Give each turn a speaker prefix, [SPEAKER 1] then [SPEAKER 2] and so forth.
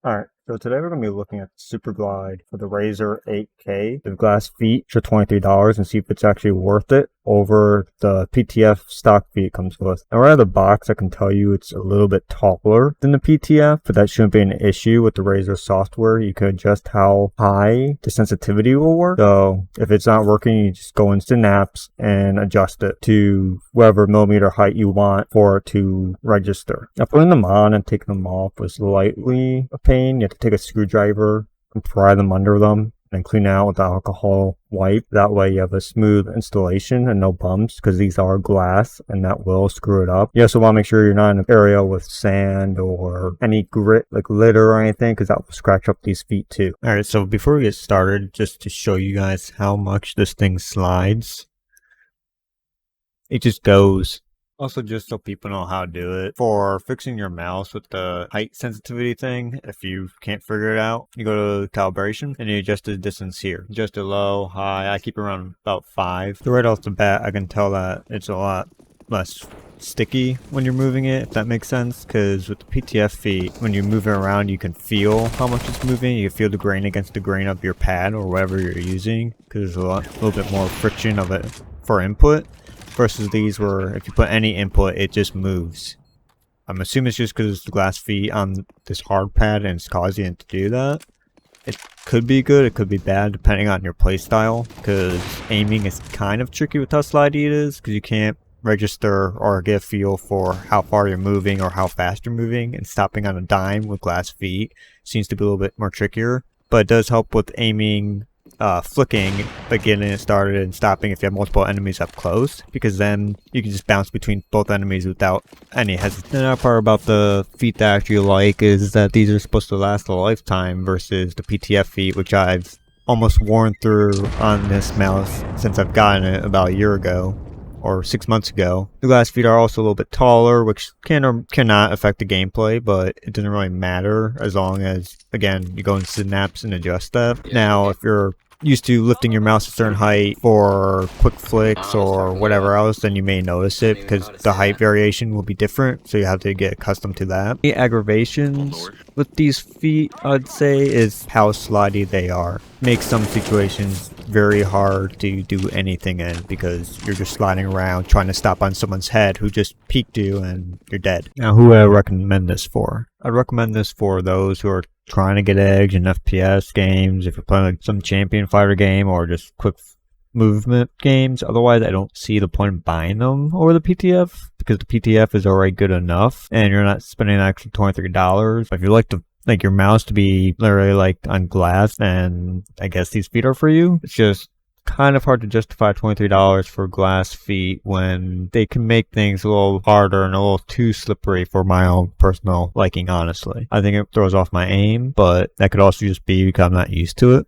[SPEAKER 1] Alright, so today we're going to be looking at the superglide for the razer 8K with glass feet for $23 and see if it's actually worth it over the PTF stock feet it comes with. Now right out of the box I can tell you it's a little bit taller than the PTF, but that shouldn't be an issue with the razer software. You can adjust how high the sensitivity will work. So if it's not working, you just go into Synapse and adjust it to whatever millimeter height you want for it to register. Now putting them on and taking them off was slightly a pain. You have to take a screwdriver and pry them under them and clean out with the alcohol wipe. That way you have a smooth installation and no bumps, because these are glass and that will screw it up. You also want to make sure you're not in an area with sand or any grit like litter or anything, because that will scratch up these feet too. Alright, so before we get started, just to show you guys how much this thing slides, it just goes. Also, just so people know how to do it, for fixing your mouse with the height sensitivity thing, if you can't figure it out, you go to calibration and you adjust the distance here. Adjust it low, high. I keep it around about 5. So right off the bat, I can tell that it's a lot less sticky when you're moving it, if that makes sense, because with the PTF feet, when you move it around, you can feel how much it's moving. You can feel the grain against the grain of your pad or whatever you're using, because there's a little bit more friction of it for input. Versus these where if you put any input, it just moves. I'm assuming it's just because it's the glass feet on this hard pad and it's causing it to do that. It could be good, it could be bad depending on your playstyle, because aiming is kind of tricky with how slidey it is, because you can't register or get a feel for how far you're moving or how fast you're moving, and stopping on a dime with glass feet seems to be a little bit more trickier. But it does help with aiming, flicking, but getting it started and stopping if you have multiple enemies up close, because then you can just bounce between both enemies without any hesitation. The other part about the feet that I actually like is that these are supposed to last a lifetime versus the PTF feet, which I've almost worn through on this mouse since I've gotten it about a year ago or 6 months ago. The glass feet are also a little bit taller, which can or cannot affect the gameplay, but it doesn't really matter as long as, again, you go in Synapse and adjust that. Now, if you're used to lifting your mouse a certain height for quick flicks or whatever else, then you may notice it, because the height variation will be different, so you have to get accustomed to that. The aggravations with these feet, I'd say, is how slidey they are. Makes some situations very hard to do anything in, because you're just sliding around trying to stop on someone's head who just peeked you and you're dead. Now, who would I recommend this for? I'd recommend this for those who are trying to get edge in FPS games, if you're playing like some champion fighter game or just quick movement games. Otherwise, I don't see the point of buying them over the PTF, because the PTF is already good enough and you're not spending an extra $23. If you like your mouse to be literally like on glass, then I guess these feet are for you. It's just kind of hard to justify $23 for glass feet when they can make things a little harder and a little too slippery for my own personal liking, honestly. I think it throws off my aim, but that could also just be because I'm not used to it.